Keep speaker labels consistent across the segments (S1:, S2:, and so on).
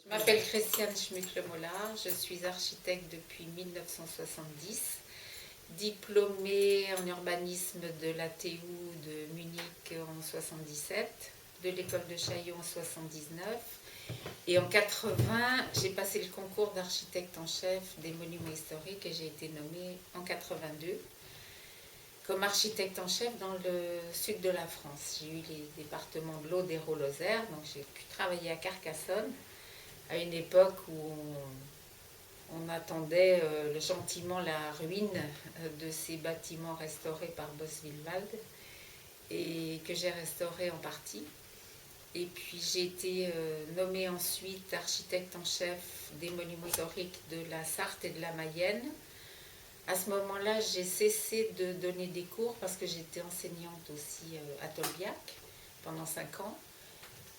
S1: Je m'appelle Christiane Schmuck-Lemollard, je suis architecte depuis 1970, diplômée en urbanisme de l'ATU de Munich en 77, de l'école de Chaillot en 79, et en 80, j'ai passé le concours d'architecte en chef des monuments historiques et j'ai été nommée en 82 comme architecte en chef dans le sud de la France. J'ai eu les départements de l'Aude et Lozère, donc j'ai pu travailler à Carcassonne à une époque où on attendait gentiment la ruine de ces bâtiments restaurés par Boswillwald et que j'ai restauré en partie. Et puis j'ai été nommée ensuite architecte en chef des monuments historiques de la Sarthe et de la Mayenne. À ce moment-là, j'ai cessé de donner des cours parce que j'étais enseignante aussi à Tolbiac pendant 5 ans.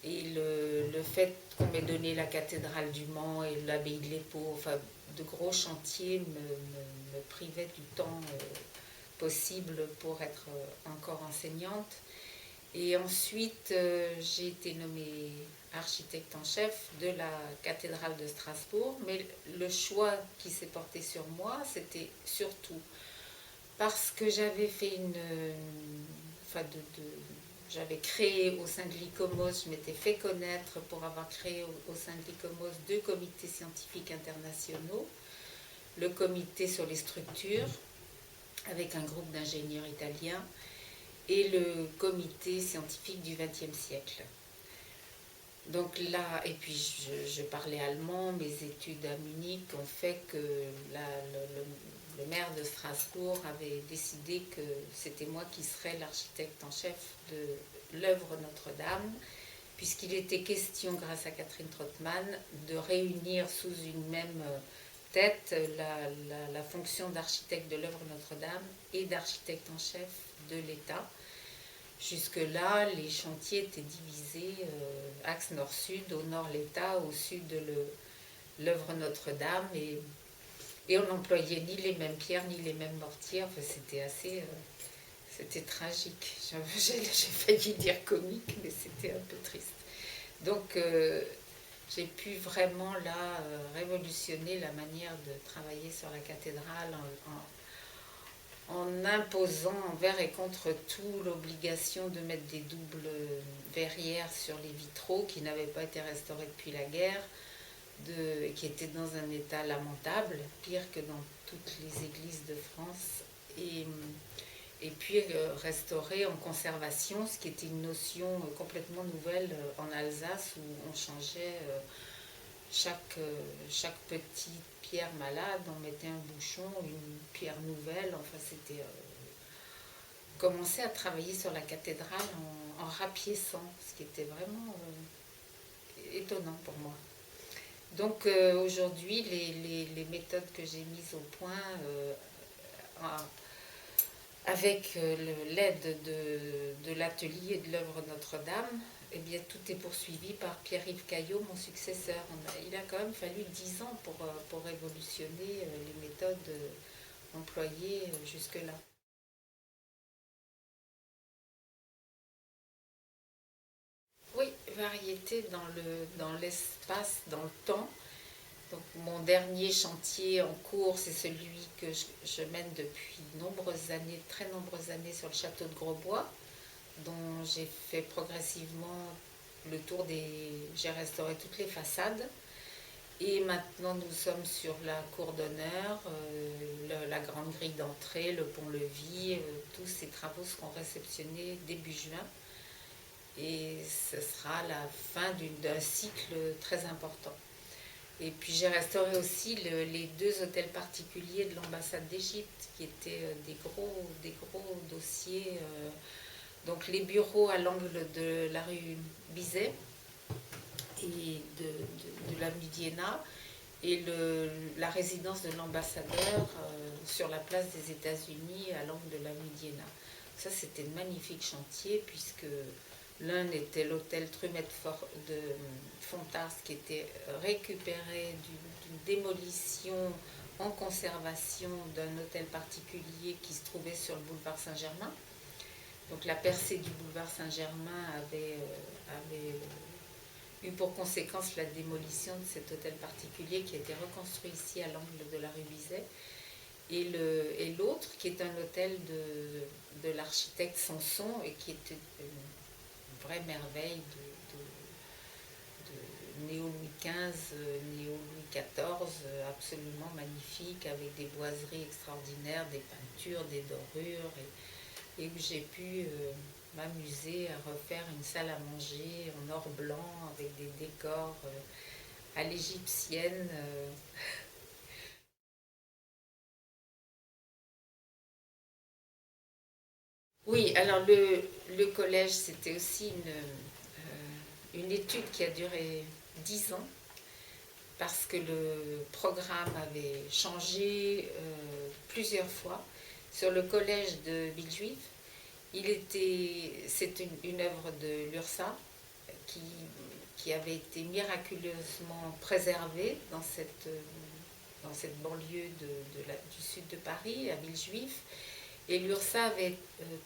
S1: Et le fait qu'on m'ait donné la cathédrale du Mans et l'abbaye de l'Épau, enfin de gros chantiers, me privait du temps possible pour être encore enseignante. Et ensuite, j'ai été nommée architecte en chef de la cathédrale de Strasbourg, mais le choix qui s'est porté sur moi, c'était surtout parce que j'avais fait j'avais créé au sein de l'ICOMOS, je m'étais fait connaître pour avoir créé au sein de l'ICOMOS 2 comités scientifiques internationaux. Le comité sur les structures, avec un groupe d'ingénieurs italiens, et le comité scientifique du XXe siècle. Donc là, et puis je parlais allemand, mes études à Munich ont fait que le maire de Strasbourg avait décidé que c'était moi qui serais l'architecte en chef de l'œuvre Notre-Dame, puisqu'il était question, grâce à Catherine Trottmann, de réunir sous une même tête la fonction d'architecte de l'œuvre Notre-Dame et d'architecte en chef de l'État. Jusque-là, les chantiers étaient divisés axe nord-sud, au nord l'État, au sud de l'œuvre Notre-Dame, et on n'employait ni les mêmes pierres ni les mêmes mortiers. Enfin, c'était tragique. J'ai failli dire comique, mais c'était un peu triste. Donc, j'ai pu vraiment là révolutionner la manière de travailler sur la cathédrale en imposant envers et contre tout l'obligation de mettre des doubles verrières sur les vitraux qui n'avaient pas été restaurés depuis la guerre, qui étaient dans un état lamentable, pire que dans toutes les églises de France, et puis restaurés en conservation, ce qui était une notion complètement nouvelle en Alsace, où on changeait chaque petite pierre malade, on mettait un bouchon, une pierre nouvelle, enfin c'était commencer à travailler sur la cathédrale en rapiéçant, ce qui était vraiment étonnant pour moi. Donc aujourd'hui, les méthodes que j'ai mises au point avec l'aide de l'atelier de l'œuvre Notre-Dame, eh bien, tout est poursuivi par Pierre-Yves Caillot, mon successeur. Il a quand même fallu 10 ans pour révolutionner les méthodes employées jusque-là. Oui, variété dans l'espace, dans le temps. Donc, mon dernier chantier en cours, c'est celui que je mène depuis nombreuses années, très nombreuses années, sur le château de Grosbois, dont j'ai fait progressivement le tour des... J'ai restauré toutes les façades. Et maintenant, nous sommes sur la cour d'honneur, la grande grille d'entrée, le pont-levis. Tous ces travaux seront réceptionnés début juin. Et ce sera la fin d'un cycle très important. Et puis j'ai restauré aussi les 2 hôtels particuliers de l'ambassade d'Égypte, qui étaient des gros dossiers. Donc les bureaux à l'angle de la rue Bizet et de l'avenue d'Iéna, et la résidence de l'ambassadeur sur la place des États-Unis à l'angle de l'avenue d'Iéna. Ça, c'était de magnifiques chantiers, puisque l'un était l'hôtel Trumet de Fontars, qui était récupéré d'une démolition en conservation d'un hôtel particulier qui se trouvait sur le boulevard Saint-Germain. Donc la percée du boulevard Saint-Germain avait eu pour conséquence la démolition de cet hôtel particulier qui a été reconstruit ici à l'angle de la rue Bizet. Et l'autre qui est un hôtel de l'architecte Sanson et qui est une vraie merveille de néo-Louis XV, néo-Louis XIV, absolument magnifique, avec des boiseries extraordinaires, des peintures, des dorures, et où j'ai pu m'amuser à refaire une salle à manger en or blanc avec des décors à l'égyptienne. Oui, alors le collège, c'était aussi une étude qui a duré 10 ans parce que le programme avait changé plusieurs fois. Sur le collège de Villejuif, c'est une œuvre de l'URSSA qui avait été miraculeusement préservée dans cette banlieue du sud de Paris, à Villejuif. Et l'URSSA avait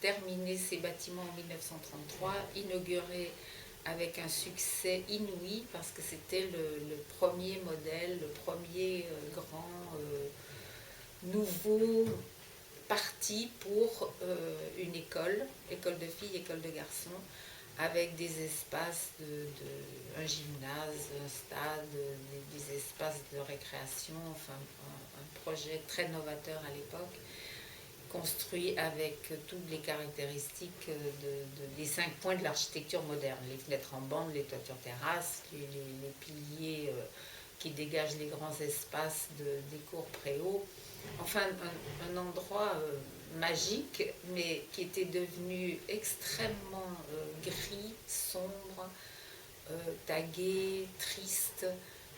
S1: terminé ses bâtiments en 1933, inauguré avec un succès inouï parce que c'était le premier modèle, le premier grand nouveau parti pour une école de filles, école de garçons, avec des espaces, un gymnase, un stade, des espaces de récréation, enfin un projet très novateur à l'époque, construit avec toutes les caractéristiques des 5 points de l'architecture moderne, les fenêtres en bande, les toitures terrasses, les piliers qui dégagent les grands espaces des cours préaux. Enfin, un endroit magique, mais qui était devenu extrêmement gris, sombre, tagué, triste,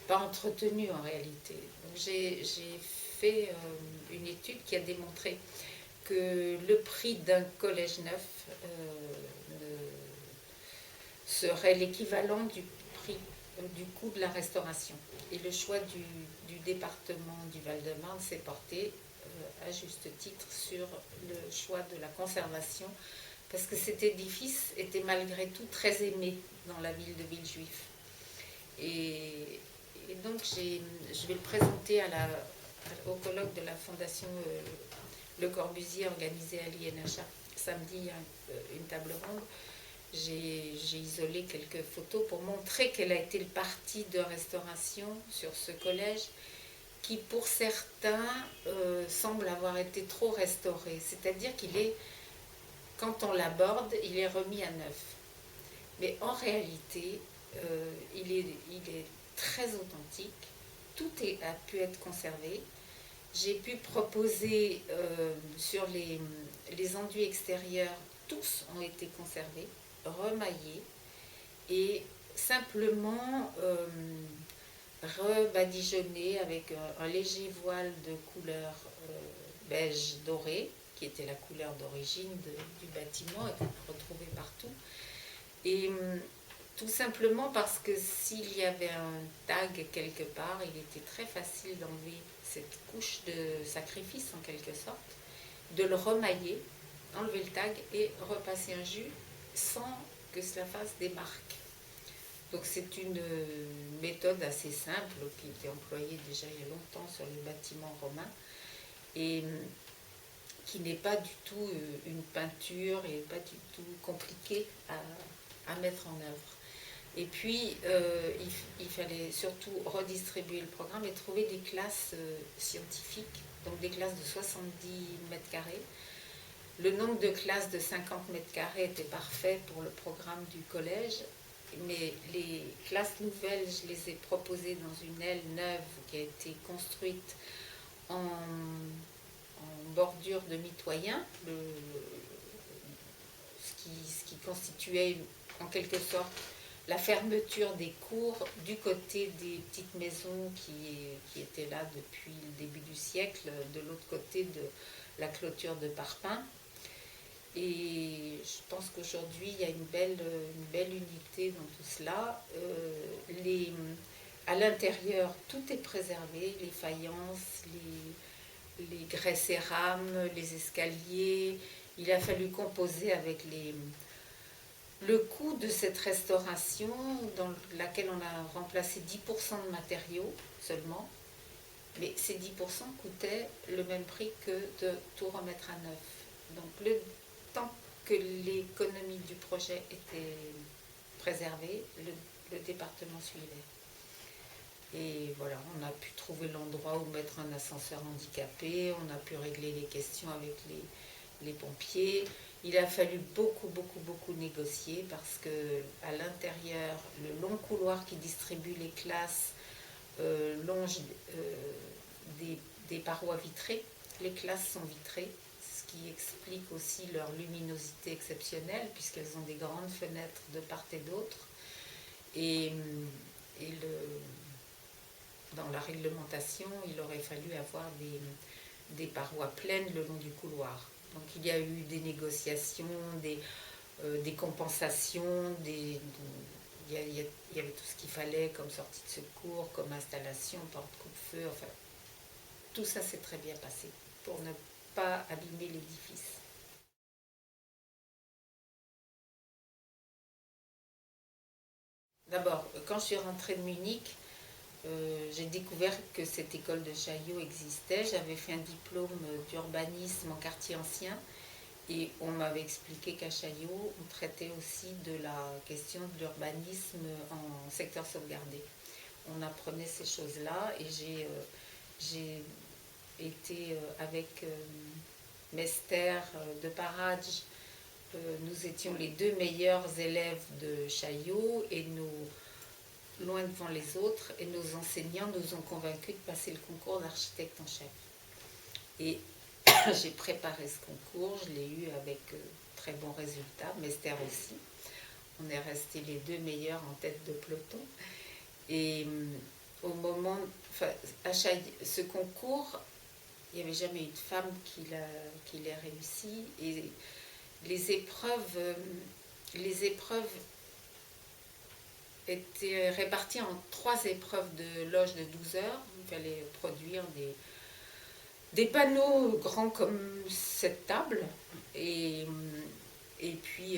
S1: pas entretenu en réalité. Donc j'ai fait une étude qui a démontré que le prix d'un collège neuf serait l'équivalent du prix du coût de la restauration. Et le choix du département du Val-de-Marne s'est porté à juste titre sur le choix de la conservation, parce que cet édifice était malgré tout très aimé dans la ville de Villejuif. Et donc je vais le présenter au colloque de la Fondation Le Corbusier organisé à l'INHA samedi, une table ronde. J'ai isolé quelques photos pour montrer quel a été le parti de restauration sur ce collège qui, pour certains, semble avoir été trop restauré. C'est-à-dire quand on l'aborde, il est remis à neuf. Mais en réalité, il est très authentique. Tout a pu être conservé. J'ai pu proposer sur les enduits extérieurs, tous ont été conservés, remaillés et simplement rebadigeonnés avec un léger voile de couleur beige doré, qui était la couleur d'origine du bâtiment et qu'on peut retrouver partout. Et tout simplement parce que s'il y avait un tag quelque part, il était très facile d'enlever cette couche de sacrifice en quelque sorte, de le remailler, enlever le tag et repasser un jus sans que cela fasse des marques. Donc c'est une méthode assez simple qui était employée déjà il y a longtemps sur les bâtiments romains et qui n'est pas du tout une peinture et pas du tout compliquée à mettre en œuvre. Et puis, il fallait surtout redistribuer le programme et trouver des classes scientifiques, donc des classes de 70 mètres carrés. Le nombre de classes de 50 mètres carrés était parfait pour le programme du collège, mais les classes nouvelles, je les ai proposées dans une aile neuve qui a été construite en bordure de mitoyen, ce qui constituait en quelque sorte la fermeture des cours du côté des petites maisons qui étaient là depuis le début du siècle, de l'autre côté de la clôture de parpaing. Et je pense qu'aujourd'hui, il y a une belle unité dans tout cela. À l'intérieur, tout est préservé, les faïences, les grès cérame, les escaliers. Il a fallu composer avec Le coût de cette restauration, dans laquelle on a remplacé 10% de matériaux seulement, mais ces 10% coûtaient le même prix que de tout remettre à neuf. Donc le temps que l'économie du projet était préservée, le département suivait. Et voilà, on a pu trouver l'endroit où mettre un ascenseur handicapé, on a pu régler les questions avec les pompiers. Il a fallu beaucoup négocier parce que à l'intérieur, le long couloir qui distribue les classes longe des parois vitrées. Les classes sont vitrées, ce qui explique aussi leur luminosité exceptionnelle puisqu'elles ont des grandes fenêtres de part et d'autre. Et dans la réglementation, il aurait fallu avoir des parois pleines le long du couloir. Donc il y a eu des négociations, des compensations, il y avait tout ce qu'il fallait comme sortie de secours, comme installation, porte-coupe-feu, enfin tout ça s'est très bien passé pour ne pas abîmer l'édifice. D'abord, quand je suis rentrée de Munich, j'ai découvert que cette école de Chaillot existait. J'avais fait un diplôme d'urbanisme en quartier ancien et on m'avait expliqué qu'à Chaillot, on traitait aussi de la question de l'urbanisme en secteur sauvegardé. On apprenait ces choses-là et j'ai été avec Mester de Paradj. Nous étions les deux meilleurs élèves de Chaillot et nous loin devant les autres, et nos enseignants nous ont convaincus de passer le concours d'architecte en chef. Et j'ai préparé ce concours, je l'ai eu avec très bons résultats, Mester aussi. On est restés les deux meilleurs en tête de peloton. Et au moment, ce concours, il n'y avait jamais eu de femme qui l'ait réussi. Et les épreuves était répartie en 3 épreuves de loge de 12 heures. Il fallait produire des panneaux grands comme cette table et puis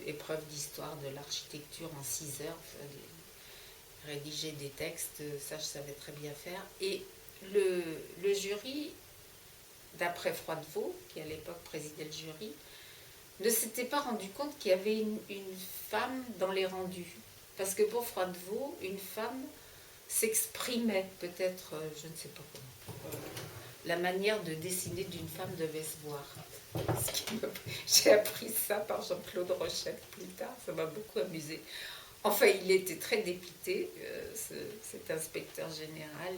S1: épreuve d'histoire de l'architecture en 6 heures. Il fallait rédiger des textes, ça je savais très bien faire. Et le jury, d'après Froidevaux, qui à l'époque présidait le jury, ne s'était pas rendu compte qu'il y avait une femme dans les rendus. Parce que pour Froidevaux, une femme s'exprimait peut-être, je ne sais pas comment. La manière de dessiner d'une femme devait se voir. J'ai appris ça par Jean-Claude Rochette plus tard, ça m'a beaucoup amusé. Enfin, il était très dépité, cet inspecteur général,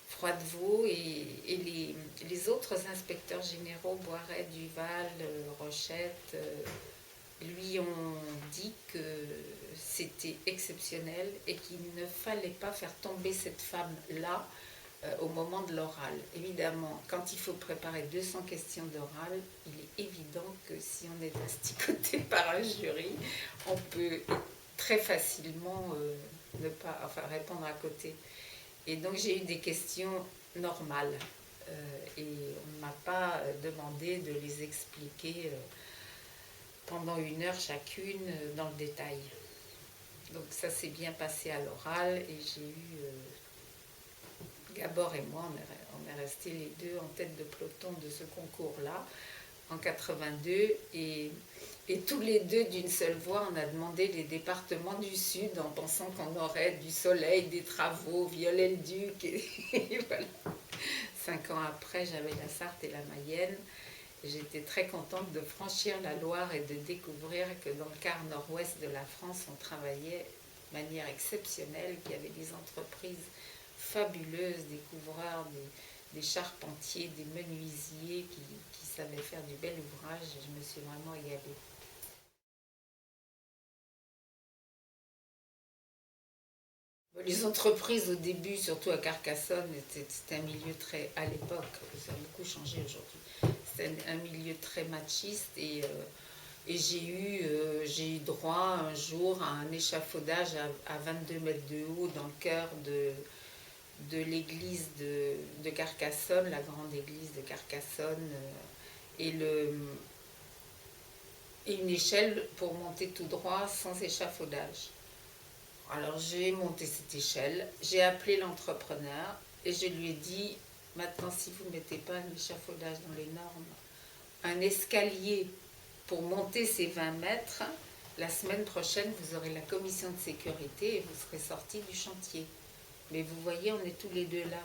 S1: Froidevaux, et les autres inspecteurs généraux, Boiret, Duval, Rochette, lui ont dit que c'était exceptionnel et qu'il ne fallait pas faire tomber cette femme-là au moment de l'oral. Évidemment, quand il faut préparer 200 questions d'oral, il est évident que si on est asticoté par un jury, on peut très facilement ne pas, répondre à côté. Et donc j'ai eu des questions normales et on ne m'a pas demandé de les expliquer pendant 1 heure chacune dans le détail. Donc ça s'est bien passé à l'oral et j'ai eu, Gabor et moi, on est restés les deux en tête de peloton de ce concours-là en 82 et tous les deux d'une seule voix, on a demandé les départements du Sud en pensant qu'on aurait du soleil, des travaux, Viollet-le-Duc et voilà. 5 ans après, j'avais la Sarthe et la Mayenne. J'étais très contente de franchir la Loire et de découvrir que dans le quart nord-ouest de la France, on travaillait de manière exceptionnelle, qu'il y avait des entreprises fabuleuses, des couvreurs, des charpentiers, des menuisiers qui savaient faire du bel ouvrage. Je me suis vraiment égalée. Les entreprises au début, surtout à Carcassonne, c'était un milieu très, à l'époque, ça a beaucoup changé aujourd'hui, c'était un milieu très machiste et j'ai eu droit un jour à un échafaudage à 22 mètres de haut dans le cœur de l'église de Carcassonne, la grande église de Carcassonne, et et une échelle pour monter tout droit sans échafaudage. Alors j'ai monté cette échelle, j'ai appelé l'entrepreneur et je lui ai dit, maintenant si vous ne mettez pas un échafaudage dans les normes, un escalier pour monter ces 20 mètres, la semaine prochaine vous aurez la commission de sécurité et vous serez sortis du chantier. Mais vous voyez, on est tous les deux là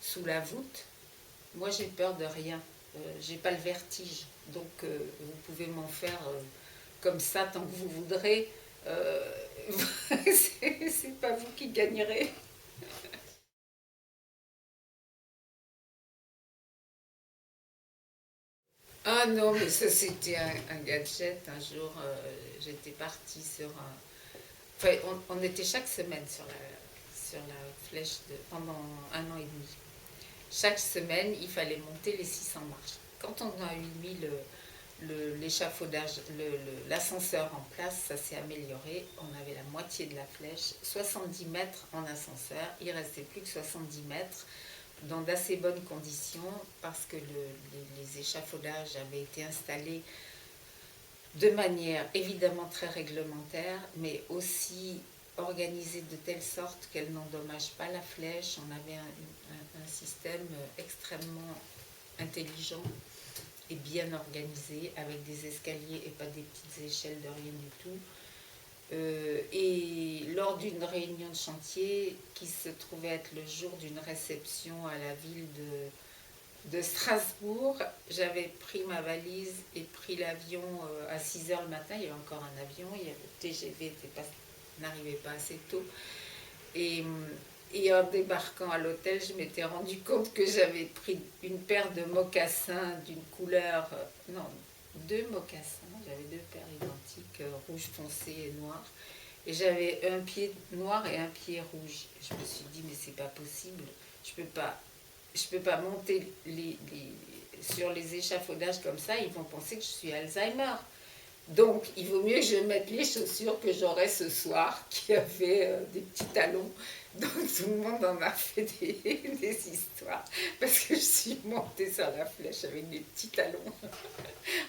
S1: sous la voûte. Moi j'ai peur de rien, j'ai pas le vertige, donc vous pouvez m'en faire comme ça tant que vous voudrez. Euh, c'est pas vous qui gagnerez. Ah non, mais ça c'était un gadget. Un jour, j'étais partie sur un. Enfin, on était chaque semaine sur la flèche pendant 1 an et demi. Chaque semaine, il fallait monter les 600 marches. Quand on a eu mis l'échafaudage, l'ascenseur en place, ça s'est amélioré. On avait la moitié de la flèche, 70 mètres en ascenseur. Il ne restait plus que 70 mètres dans d'assez bonnes conditions parce que les échafaudages avaient été installés de manière évidemment très réglementaire, mais aussi organisée de telle sorte qu'elle n'endommage pas la flèche. On avait un système extrêmement intelligent et bien organisé, avec des escaliers et pas des petites échelles de rien du tout. Et lors d'une réunion de chantier qui se trouvait être le jour d'une réception à la ville de Strasbourg, j'avais pris ma valise et pris l'avion à 6 h le matin. Il y avait encore un avion, le TGV n'arrivait pas assez tôt. Et en débarquant à l'hôtel, je m'étais rendu compte que j'avais pris une paire de mocassins d'une couleur, non, 2 mocassins, j'avais 2 paires identiques, rouge foncé et noir. Et j'avais un pied noir et un pied rouge. Je me suis dit, mais c'est pas possible, je peux pas monter sur les échafaudages comme ça, ils vont penser que je suis Alzheimer. Donc, il vaut mieux que je mette les chaussures que j'aurai ce soir, qui avaient des petits talons. Donc, tout le monde en a fait des histoires, parce que je suis montée sur la flèche avec des petits talons.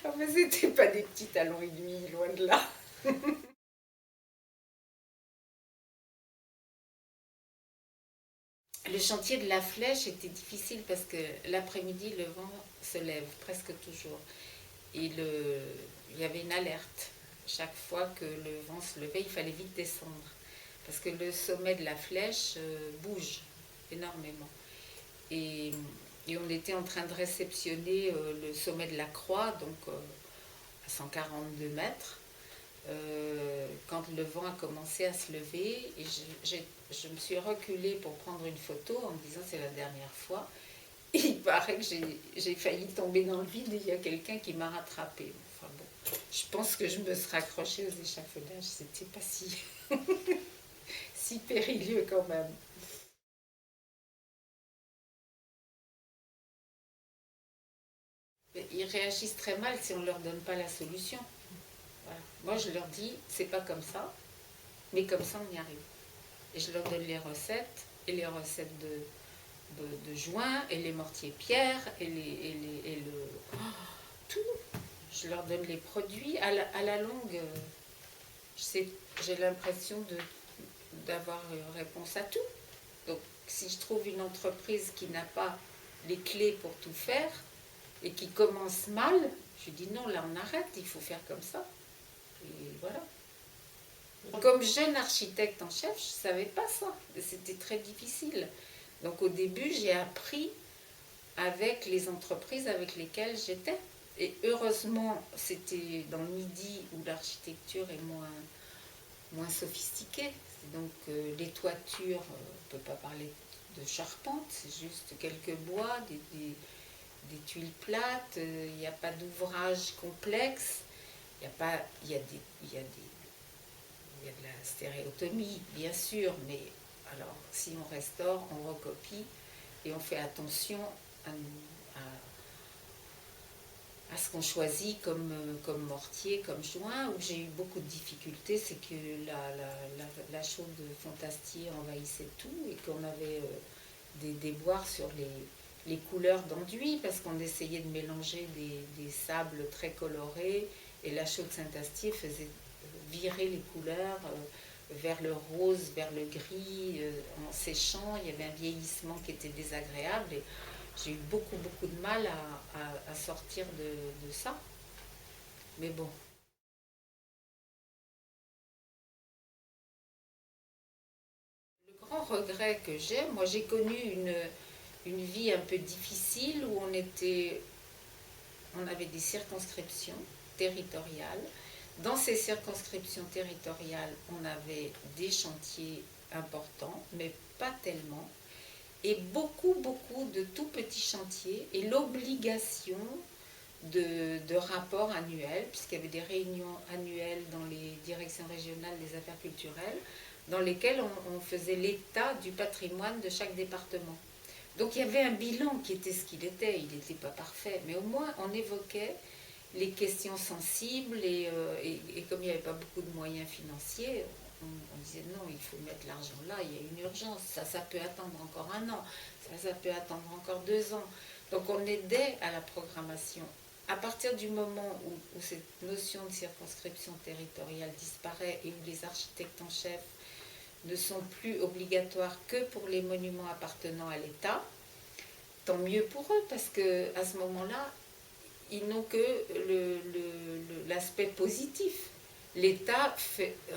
S1: Enfin, c'était pas des petits talons et demi, loin de là. Le chantier de la flèche était difficile parce que l'après-midi, le vent se lève presque toujours. Et il y avait une alerte. Chaque fois que le vent se levait, il fallait vite descendre. Parce que le sommet de la flèche bouge énormément. Et, et on était en train de réceptionner le sommet de la croix, donc à 142 mètres, quand le vent a commencé à se lever. Et je me suis reculée pour prendre une photo en me disant c'est la dernière fois. Et il paraît que j'ai failli tomber dans le vide et il y a quelqu'un qui m'a rattrapée. Enfin bon, je pense que je me serais accrochée aux échafaudages, c'était pas si périlleux quand même. Mais ils réagissent très mal si on ne leur donne pas la solution. Voilà. Moi je leur dis, c'est pas comme ça, mais comme ça on y arrive. Et je leur donne les recettes, et les recettes de joint, et les mortiers pierre, et le... Oh, tout. Je leur donne les produits. À la longue, j'ai l'impression d'avoir réponse à tout. Donc, si je trouve une entreprise qui n'a pas les clés pour tout faire et qui commence mal, je dis non, là on arrête, il faut faire comme ça. Et voilà. Comme jeune architecte en chef, je ne savais pas ça. C'était très difficile. Donc au début, j'ai appris avec les entreprises avec lesquelles j'étais. Et heureusement, c'était dans le Midi où l'architecture est moins sophistiquée. Donc les toitures, on ne peut pas parler de charpente, c'est juste quelques bois, des tuiles plates, il n'y a pas d'ouvrage complexe, il y a de la stéréotomie, bien sûr, mais alors si on restaure, on recopie et on fait attention à, à ce qu'on choisit comme mortier, comme joint. Où j'ai eu beaucoup de difficultés, c'est que la chaude Fontastier envahissait tout et qu'on avait des déboires sur les couleurs d'enduit parce qu'on essayait de mélanger des sables très colorés Et la chaux de Saint-Astier faisait virer les couleurs vers le rose, vers le gris, en séchant. Il y avait un vieillissement qui était désagréable. Et j'ai eu beaucoup, beaucoup de mal à sortir de ça. Mais bon. Le grand regret que j'ai, moi j'ai connu une vie un peu difficile où on avait des circonscriptions territoriales. Dans ces circonscriptions territoriales, on avait des chantiers importants, mais pas tellement. Et beaucoup, beaucoup de tout petits chantiers et l'obligation de rapports annuels, puisqu'il y avait des réunions annuelles dans les directions régionales des affaires culturelles, dans lesquelles on faisait l'état du patrimoine de chaque département. Donc il y avait un bilan qui était ce qu'il était, il n'était pas parfait, mais au moins on évoquait les questions sensibles et comme il n'y avait pas beaucoup de moyens financiers, on disait non, il faut mettre l'argent là, il y a une urgence, ça peut attendre encore un an, ça peut attendre encore 2 ans. Donc on aidait à la programmation. À partir du moment où cette notion de circonscription territoriale disparaît et où les architectes en chef ne sont plus obligatoires que pour les monuments appartenant à l'État, tant mieux pour eux, parce qu'à ce moment-là, ils n'ont que l'aspect positif. L'État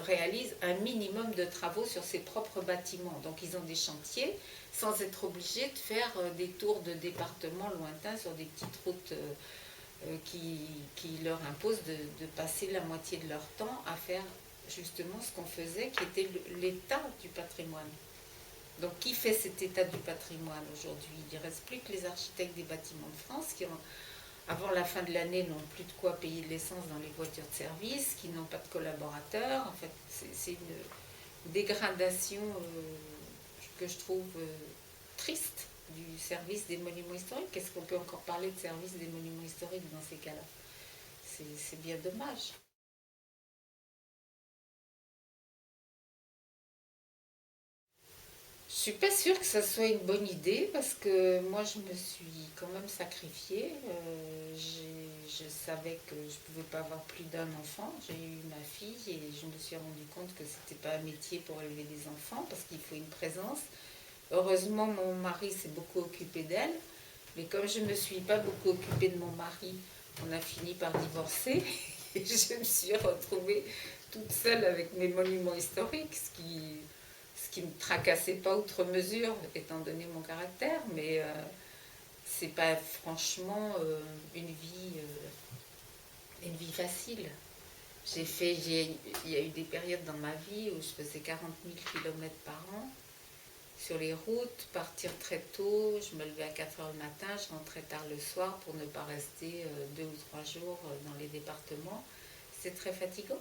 S1: réalise un minimum de travaux sur ses propres bâtiments. Donc ils ont des chantiers sans être obligés de faire des tours de départements lointains sur des petites routes qui leur imposent de passer la moitié de leur temps à faire justement ce qu'on faisait, qui était l'état du patrimoine. Donc qui fait cet état du patrimoine aujourd'hui? Il ne reste plus que les architectes des bâtiments de France qui, avant la fin de l'année, n'ont plus de quoi payer de l'essence dans les voitures de service, qui n'ont pas de collaborateurs. En fait, c'est une dégradation que je trouve triste du service des monuments historiques. Est-ce qu'on peut encore parler de service des monuments historiques dans ces cas-là? C'est bien dommage. Je suis pas sûre que ça soit une bonne idée parce que moi je me suis quand même sacrifiée. Je savais que je pouvais pas avoir plus d'un enfant. J'ai eu ma fille et je me suis rendu compte que c'était pas un métier pour élever des enfants parce qu'il faut une présence. Heureusement mon mari s'est beaucoup occupé d'elle, mais comme je me suis pas beaucoup occupée de mon mari, on a fini par divorcer et je me suis retrouvée toute seule avec mes monuments historiques, ce qui ne me tracassait pas outre mesure, étant donné mon caractère, mais c'est pas franchement une vie facile. Il y a eu des périodes dans ma vie où je faisais 40 000 km par an sur les routes, partir très tôt, je me levais à 4 heures le matin, je rentrais tard le soir pour ne pas rester 2 ou 3 jours dans les départements. C'est très fatigant.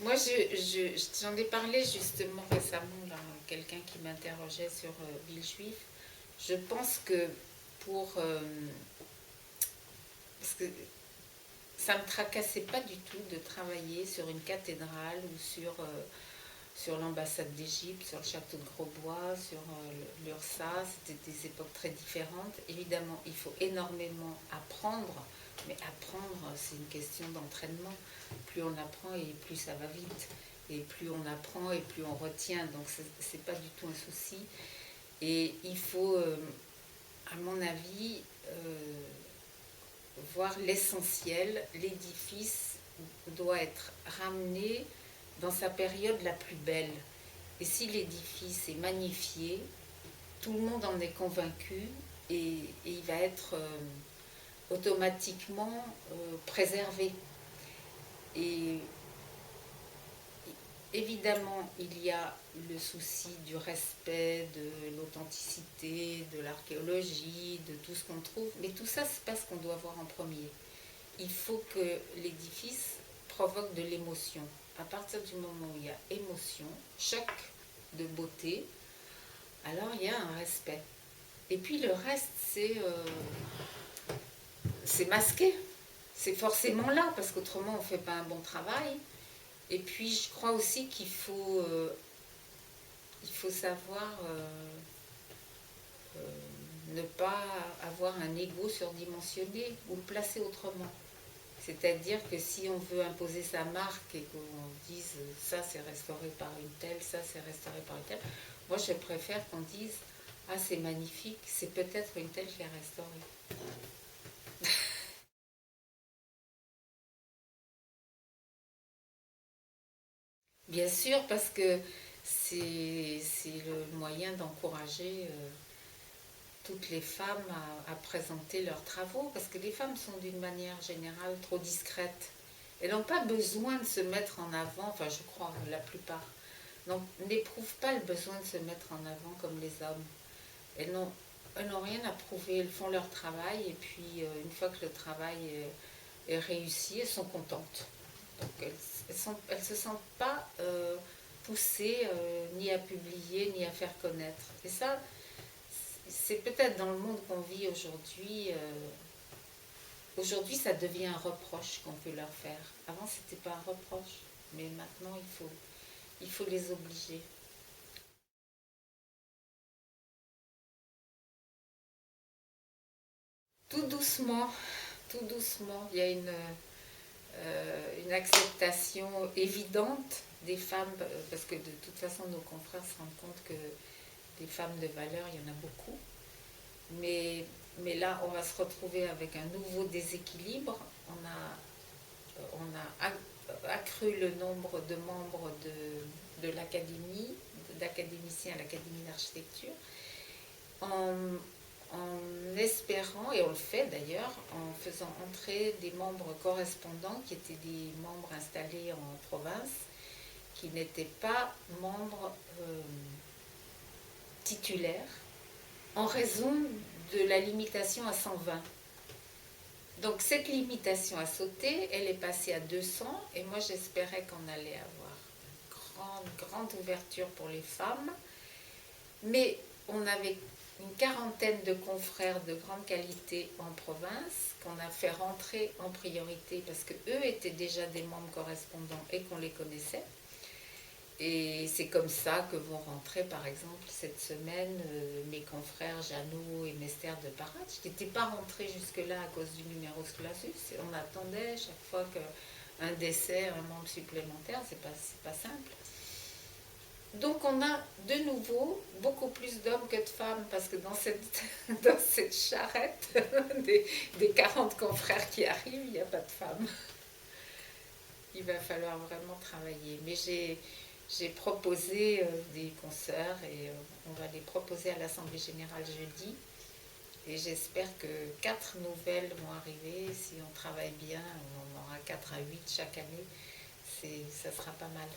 S1: Moi, j'en ai parlé justement récemment à quelqu'un qui m'interrogeait sur Villejuif. Je pense que pour... parce que ça ne me tracassait pas du tout de travailler sur une cathédrale ou sur l'ambassade d'Égypte, sur le château de Grosbois, sur l'URSA. C'était des époques très différentes. Évidemment, il faut énormément apprendre, mais apprendre, c'est une question d'entraînement. Plus on apprend et plus ça va vite. Et plus on apprend et plus on retient. Donc c'est pas du tout un souci. Et il faut, à mon avis, voir l'essentiel. L'édifice doit être ramené dans sa période la plus belle. Et si l'édifice est magnifié, tout le monde en est convaincu et il va être automatiquement préservé. Et évidemment, il y a le souci du respect, de l'authenticité, de l'archéologie, de tout ce qu'on trouve, mais tout ça, c'est pas ce qu'on doit voir en premier. Il faut que l'édifice provoque de l'émotion. À partir du moment où il y a émotion, choc de beauté, alors il y a un respect. Et puis le reste, c'est masqué. C'est forcément là, parce qu'autrement on ne fait pas un bon travail. Et puis je crois aussi qu'il faut savoir ne pas avoir un ego surdimensionné ou le placer autrement. C'est-à-dire que si on veut imposer sa marque et qu'on dise ça c'est restauré par une telle, ça c'est restauré par une telle, moi je préfère qu'on dise ah c'est magnifique, c'est peut-être une telle qui a restauré. Bien sûr, parce que c'est le moyen d'encourager toutes les femmes à présenter leurs travaux, parce que les femmes sont d'une manière générale trop discrètes. Elles n'ont pas besoin de se mettre en avant, enfin je crois la plupart, n'éprouvent pas le besoin de se mettre en avant comme les hommes. Elles n'ont rien à prouver, elles font leur travail et puis une fois que le travail est réussi, elles sont contentes. Donc elles ne se sentent pas poussées ni à publier ni à faire connaître. Et ça, c'est peut-être dans le monde qu'on vit aujourd'hui. Aujourd'hui, ça devient un reproche qu'on peut leur faire. Avant, c'était pas un reproche, mais maintenant, il faut les obliger. Tout doucement, tout doucement. Il y a une acceptation évidente des femmes, parce que de toute façon, nos confrères se rendent compte que des femmes de valeur, il y en a beaucoup. Mais là, on va se retrouver avec un nouveau déséquilibre. On a accru le nombre de membres de l'académie, d'académiciens à l'académie d'architecture, en, en espérant, et on le fait d'ailleurs, en faisant entrer des membres correspondants qui étaient des membres installés en province, qui n'étaient pas membres titulaires, en raison de la limitation à 120. Donc cette limitation a sauté, elle est passée à 200 et moi j'espérais qu'on allait avoir une grande ouverture pour les femmes. Mais on avait une quarantaine de confrères de grande qualité en province qu'on a fait rentrer en priorité parce qu'eux étaient déjà des membres correspondants et qu'on les connaissait. Et c'est comme ça que vont rentrer, par exemple, cette semaine, mes confrères Jeannot et Mester de Paratch, qui n'étaient pas rentrés jusque-là à cause du numerus clausus. On attendait chaque fois qu'un décès, un membre supplémentaire, c'est pas simple. Donc on a de nouveau beaucoup plus d'hommes que de femmes, parce que dans cette charrette des 40 confrères qui arrivent, il n'y a pas de femmes. Il va falloir vraiment travailler. Mais j'ai proposé des concerts et on va les proposer à l'Assemblée générale jeudi. Et j'espère que 4 nouvelles vont arriver. Si on travaille bien, on en aura 4 à 8 chaque année. Ça sera pas mal.